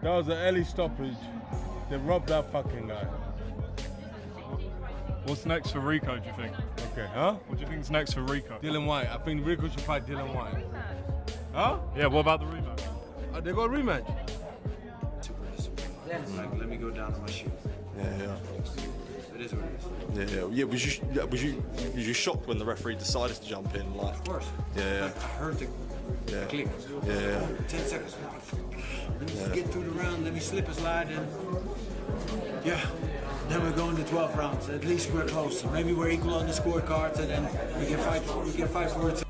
That was an early stoppage. They robbed that fucking guy. What's next for Rico, do you think? Okay, huh? What do you think's next for Rico? Dylan White. I think Rico should fight Dylan White. Huh? Yeah, what about the rematch? They got a rematch. Like, let me go down to my shoes. Yeah. It is what it is. Yeah. Was you shocked when the referee decided to jump in? Like, Of course. Yeah. Like, I heard the click. Yeah. 10 seconds. Let me get through the round. Let me slip a slide, and yeah. Then we're going to 12 rounds. At least we're close. Maybe we're equal on the scorecards, and then we can fight. We can fight for it.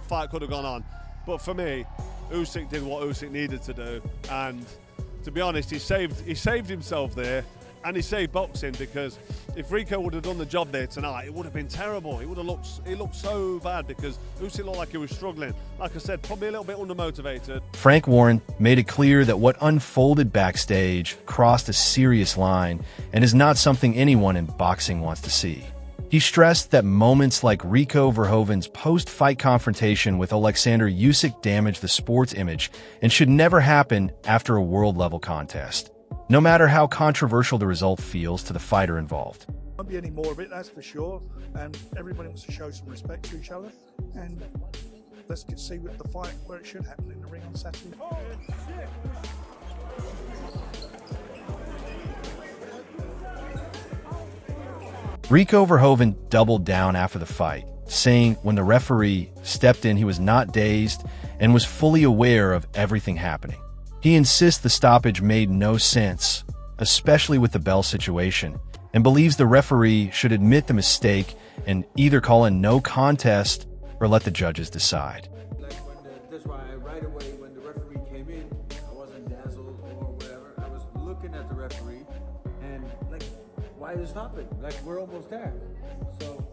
Fight could have gone on, but for me, Usyk did what Usyk needed to do, and to be honest, he saved himself there, and he saved boxing, because if Rico would have done the job there tonight, it would have been terrible. He looked so bad, because Usyk looked like he was struggling. Like I said, probably a little bit undermotivated. Frank Warren made it clear that what unfolded backstage crossed a serious line and is not something anyone in boxing wants to see. He stressed that moments like Rico Verhoeven's post-fight confrontation with Oleksandr Usyk damaged the sport's image and should never happen after a world-level contest, no matter how controversial the result feels to the fighter involved. Won't be any more of it, that's for sure. And everybody wants to show some respect to each other. And let's see what the fight where it should happen in the ring on Saturday. Rico Verhoeven doubled down after the fight, saying when the referee stepped in, he was not dazed and was fully aware of everything happening. He insists the stoppage made no sense, especially with the bell situation, and believes the referee should admit the mistake and either call a no contest or let the judges decide. Like that's why right away when the referee came in, I wasn't dazzled or whatever. I was looking at the referee and like, why is it stopping? Like, we're almost there. So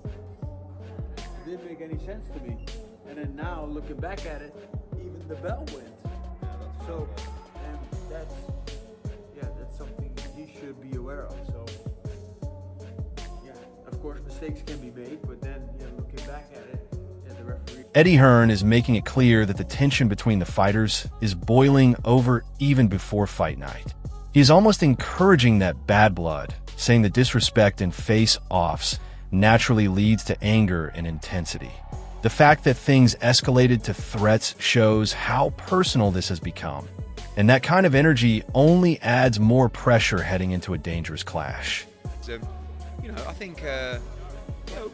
it didn't make any sense to me. And then now looking back at it, even the bell went. So, and that's something he should be aware of. So yeah, of course mistakes can be made, but then looking back at it, the referee. Eddie Hearn is making it clear that the tension between the fighters is boiling over even before fight night. He is almost encouraging that bad blood, saying that disrespect and face-offs naturally leads to anger and intensity. The fact that things escalated to threats shows how personal this has become, and that kind of energy only adds more pressure heading into a dangerous clash. I think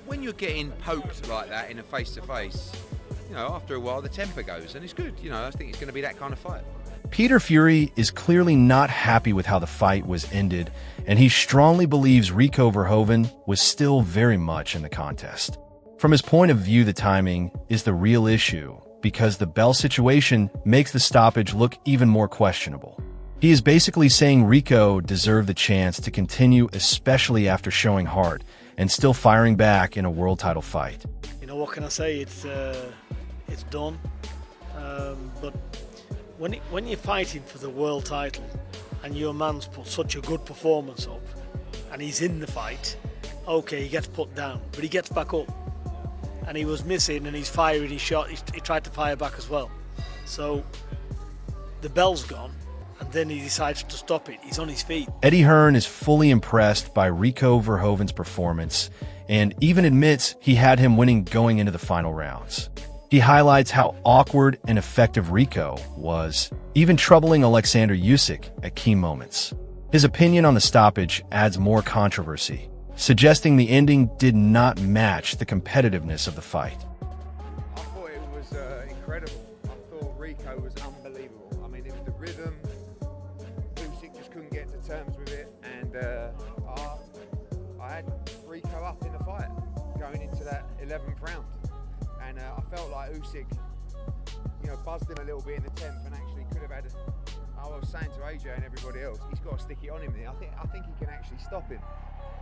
when you're getting poked like that in a face-to-face, after a while the temper goes, and it's good. I think it's going to be that kind of fight. Peter Fury is clearly not happy with how the fight was ended, and he strongly believes Rico Verhoeven was still very much in the contest. From his point of view, the timing is the real issue, because the bell situation makes the stoppage look even more questionable. He is basically saying Rico deserved the chance to continue, especially after showing heart and still firing back in a world title fight. What can I say? It's done. But when you're fighting for the world title and your man's put such a good performance up and he's in the fight, okay, he gets put down, but he gets back up. And he was missing, and he's firing his shot. He tried to fire back as well. So the bell's gone, and then he decides to stop it. He's on his feet. Eddie Hearn is fully impressed by Rico Verhoeven's performance and even admits he had him winning going into the final rounds. He highlights how awkward and effective Rico was, even troubling Oleksandr Usyk at key moments. His opinion on the stoppage adds more controversy, suggesting the ending did not match the competitiveness of the fight. I thought it was incredible. I thought Rico was unbelievable. I mean, it was the rhythm. Usyk just couldn't get to terms with it, and I had Rico up in the fight going into that 11th round, and I felt like Usyk, buzzed him a little bit in the 10th, and actually could have had. I was saying to AJ and everybody else, he's got to stick it on him there. I think he can actually stop him.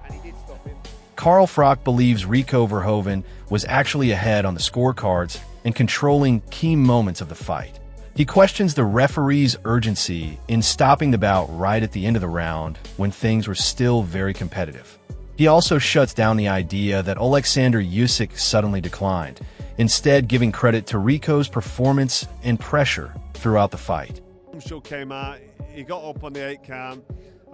And he did stop him. Carl Frock believes Rico Verhoeven was actually ahead on the scorecards and controlling key moments of the fight. He questions the referee's urgency in stopping the bout right at the end of the round when things were still very competitive. He He also shuts down the idea that Oleksandr Usyk suddenly declined, instead giving credit to Rico's performance and pressure throughout the fight. Usyk came out, he got up on the 8 count,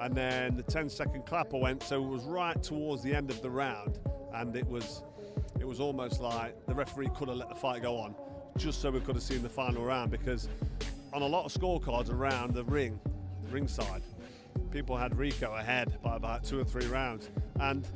and then the 10-second clapper went, so it was right towards the end of the round, and it was almost like the referee could have let the fight go on, just so we could have seen the final round, because on a lot of scorecards around the ringside, people had Rico ahead by about 2 or 3 rounds, and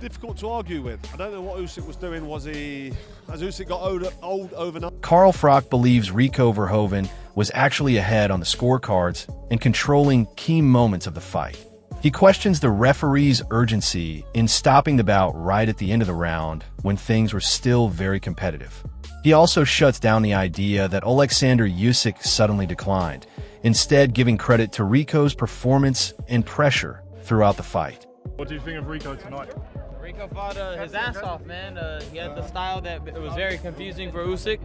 difficult to argue with. I don't know what Usyk was doing. Has Usyk got old overnight? Carl Froch believes Rico Verhoeven was actually ahead on the scorecards and controlling key moments of the fight. He questions the referee's urgency in stopping the bout right at the end of the round when things were still very competitive. He also shuts down the idea that Oleksandr Usyk suddenly declined, instead giving credit to Rico's performance and pressure throughout the fight. What do you think of Rico tonight? Rico fought his ass off, man. He had the style that it was very confusing for Usyk,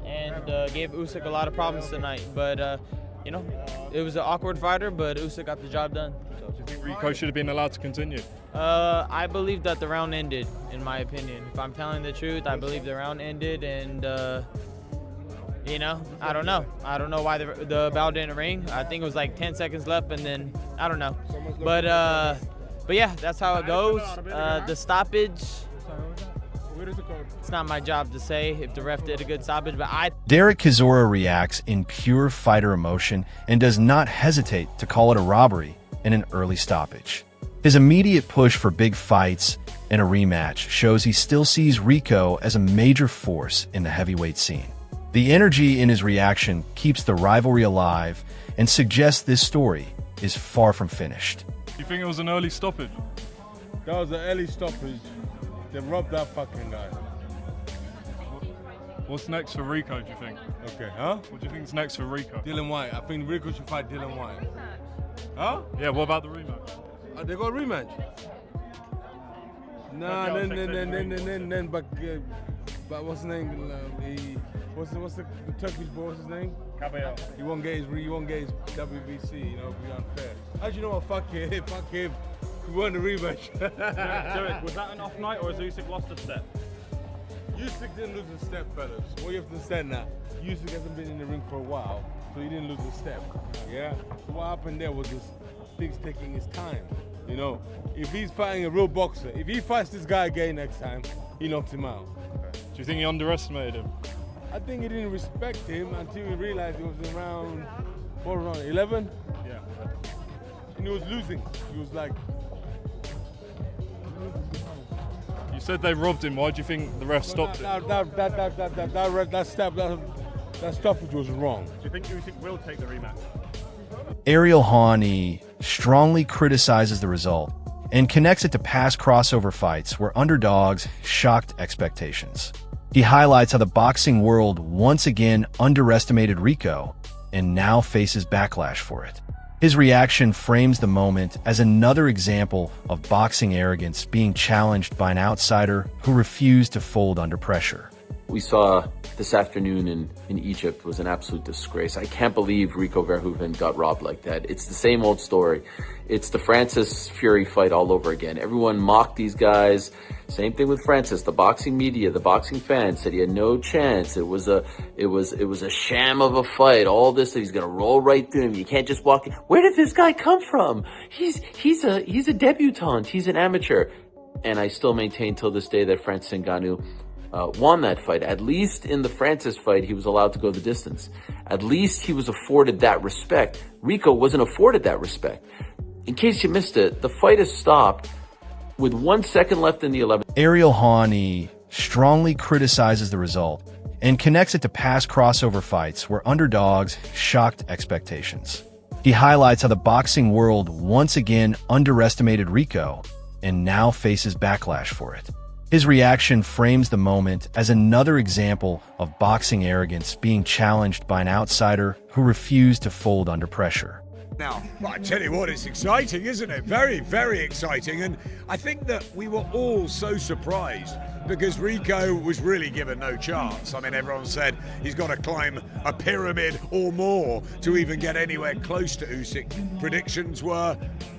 and gave Usyk a lot of problems tonight. But you know, it was an awkward fighter, but Usyk got the job done. Do you think Rico should have been allowed to continue? I believe that the round ended, in my opinion. If I'm telling the truth, I believe the round ended, and you know, I don't know. I don't know why the bell didn't ring. I think it was like 10 seconds left, and then I don't know. But yeah, that's how it goes. The stoppage, it's not my job to say if the ref did a good stoppage, but Derek Chisora reacts in pure fighter emotion and does not hesitate to call it a robbery and an early stoppage. His immediate push for big fights and a rematch shows he still sees Rico as a major force in the heavyweight scene. The energy in his reaction keeps the rivalry alive and suggests this story is far from finished. Do you think it was an early stoppage? That was an early stoppage. They robbed that fucking guy. What's next for Rico, do you think? Okay, huh? What do you think is next for Rico? Dylan White. I think Rico should fight Dylan White. Huh? Yeah, what about the rematch? They got a rematch. Nah, then, but what's his name? What's the Turkish boy? What's his name? Cabello. He won't get his WBC. You know, be unfair. How'd you know what? Fuck him. Fuck him. We won the rematch. Derek, was that an off night, or has Usyk lost a step? Usyk didn't lose a step, fellas. What you have to understand now, Usyk hasn't been in the ring for a while, so he didn't lose a step. Yeah. So what happened there was just things taking his time. You know, if he's fighting a real boxer, if he fights this guy again next time, he knocks him out. Do you think he underestimated him? I think he didn't respect him until he realized he was around, what, around 11? Yeah. And he was losing. He was like... You said they robbed him. Why do you think the ref stopped it? That stoppage was wrong. Do you think Usyk will take the rematch? Ariel Hawani strongly criticizes the result and connects it to past crossover fights where underdogs shocked expectations. He highlights how the boxing world once again underestimated Rico and now faces backlash for it. His reaction frames the moment as another example of boxing arrogance being challenged by an outsider who refused to fold under pressure. We saw this afternoon in Egypt was an absolute disgrace. I can't believe Rico Verhoeven got robbed like that. It's the same old story. It's the Francis Fury fight all over again. Everyone mocked these guys. Same thing with Francis. The boxing media, the boxing fans said he had no chance. It was a sham of a fight. All this, he's gonna roll right through him. You can't just walk in. Where did this guy come from? He's a debutante. He's an amateur. And I still maintain till this day that Francis Ngannou won that fight. At least in the Francis fight, he was allowed to go the distance. At least he was afforded that respect. Rico wasn't afforded that respect. In case you missed it, the fight is stopped with 1 second left in the 11th. Ariel Hawani strongly criticizes the result and connects it to past crossover fights where underdogs shocked expectations. He highlights how the boxing world once again underestimated Rico and now faces backlash for it. His reaction frames the moment as another example of boxing arrogance being challenged by an outsider who refused to fold under pressure. Now, well, I tell you what, it's exciting, isn't it? Very, very exciting. And I think that we were all so surprised because Rico was really given no chance. I mean, everyone said he's got to climb a pyramid or more to even get anywhere close to Usyk. Predictions were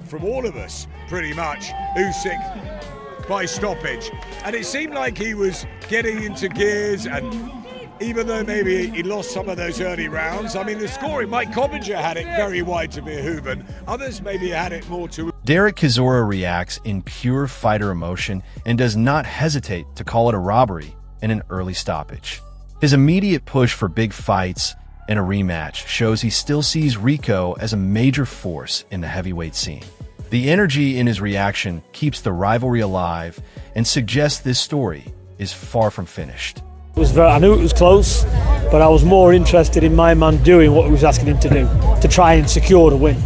from all of us, pretty much, Usyk by stoppage. And it seemed like he was getting into gears, and even though maybe he lost some of those early rounds, I mean, the scoring, Mike Coppinger had it very wide to Verhoeven. Others maybe had it more to... Derek Chisora reacts in pure fighter emotion and does not hesitate to call it a robbery and an early stoppage. His immediate push for big fights and a rematch shows he still sees Rico as a major force in the heavyweight scene. The energy in his reaction keeps the rivalry alive and suggests this story is far from finished. I knew it was close, but I was more interested in my man doing what he was asking him to do, to try and secure the win.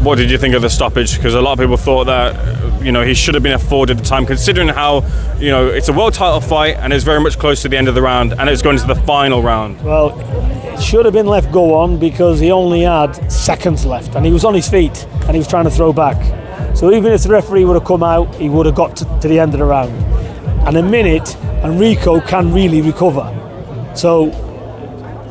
What did you think of the stoppage? Because a lot of people thought that, he should have been afforded the time, considering how, it's a world title fight and it's very much close to the end of the round and it's going to the final round. Well, it should have been left go on because he only had seconds left and he was on his feet and he was trying to throw back. So even if the referee would have come out, he would have got to the end of the round. And a minute, and Rico can really recover. So,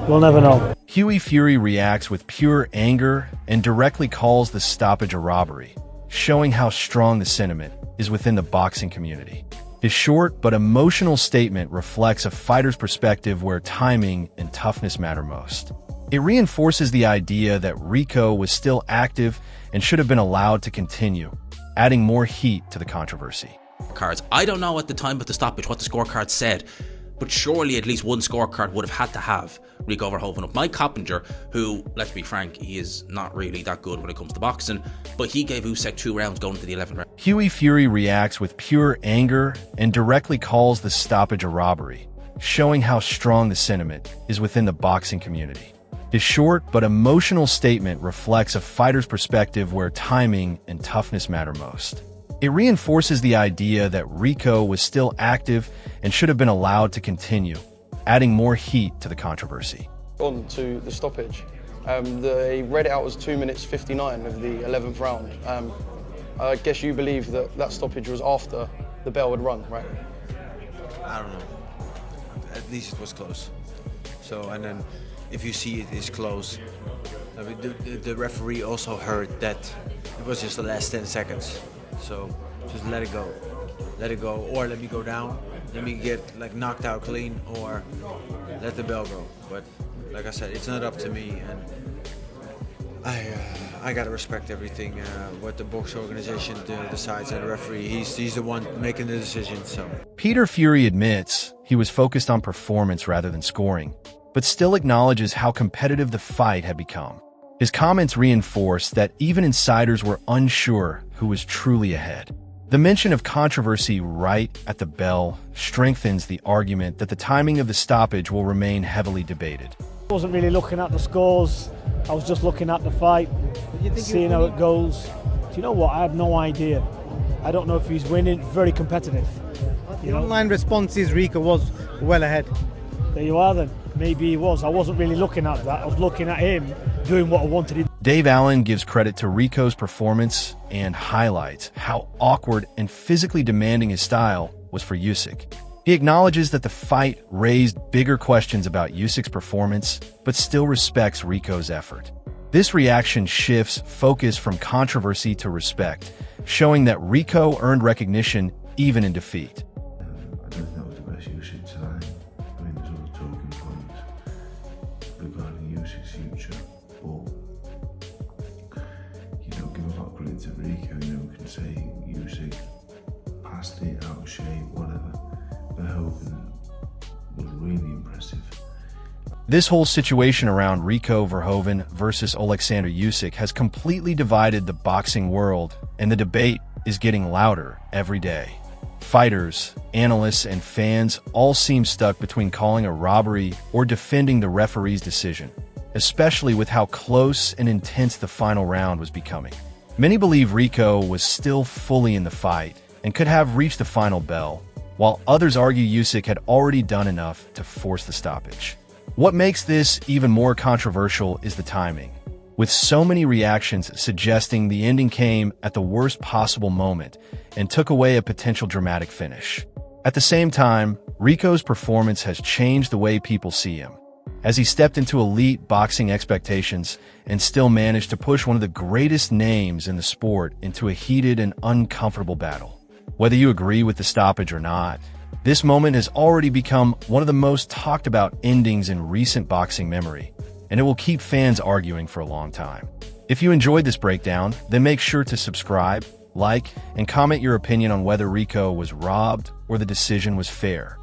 we'll never know. Hughie Fury reacts with pure anger and directly calls the stoppage a robbery, showing how strong the sentiment is within the boxing community. His short but emotional statement reflects a fighter's perspective where timing and toughness matter most. It reinforces the idea that Rico was still active and should have been allowed to continue, adding more heat to the controversy. Cards. I don't know at the time of the stoppage what the scorecard said, but surely at least one scorecard would have had to have Rico Verhoeven up. Mike Coppinger, who, let's be frank, he is not really that good when it comes to boxing, but he gave Usyk 2 rounds going into the 11th round. Hughie Fury reacts with pure anger and directly calls the stoppage a robbery, showing how strong the sentiment is within the boxing community. His short but emotional statement reflects a fighter's perspective where timing and toughness matter most. It reinforces the idea that Rico was still active and should have been allowed to continue, adding more heat to the controversy. On to the stoppage. They read it out as 2 minutes 59 of the 11th round. I guess you believe that that stoppage was after the bell had run, right? I don't know. At least it was close. So, and then if you see it is close, I mean, the referee also heard that it was just the last 10 seconds. So just let it go, or let me go down, let me get like knocked out clean, or let the bell go. But like I said, it's not up to me, and I gotta respect everything what the box organization decides, and the referee, he's the one making the decision. So Peter Fury admits he was focused on performance rather than scoring, but still acknowledges how competitive the fight had become. His comments reinforce that even insiders were unsure who was truly ahead. The mention of controversy right at the bell strengthens the argument that the timing of the stoppage will remain heavily debated. I wasn't really looking at the scores, I was just looking at the fight, seeing how it goes. Do you know what, I have no idea. I don't know if he's winning, very competitive. The online response is Rico was well ahead. There you are then, maybe he was. I wasn't really looking at that, I was looking at him doing what I wanted him. Dave Allen gives credit to Rico's performance and highlights how awkward and physically demanding his style was for Usyk. He acknowledges that the fight raised bigger questions about Usyk's performance, but still respects Rico's effort. This reaction shifts focus from controversy to respect, showing that Rico earned recognition even in defeat. I don't think that was the best Usyk tonight. I mean, there's other talking points regarding Usyk's future, but give a lot of credit to Rico. We can say Usyk passed it, out of shape, whatever. Verhoeven was really impressive. This whole situation around Rico Verhoeven versus Oleksandr Usyk has completely divided the boxing world, and the debate is getting louder every day. Fighters, analysts, and fans all seem stuck between calling a robbery or defending the referee's decision, especially with how close and intense the final round was becoming. Many believe Rico was still fully in the fight and could have reached the final bell, while others argue Usyk had already done enough to force the stoppage. What makes this even more controversial is the timing, with so many reactions suggesting the ending came at the worst possible moment and took away a potential dramatic finish. At the same time, Rico's performance has changed the way people see him. as he stepped into elite boxing expectations and still managed to push one of the greatest names in the sport into a heated and uncomfortable battle. Whether you agree with the stoppage or not, this moment has already become one of the most talked about endings in recent boxing memory, and it will keep fans arguing for a long time. If you enjoyed this breakdown, then make sure to subscribe, like, and comment your opinion on whether Rico was robbed or the decision was fair.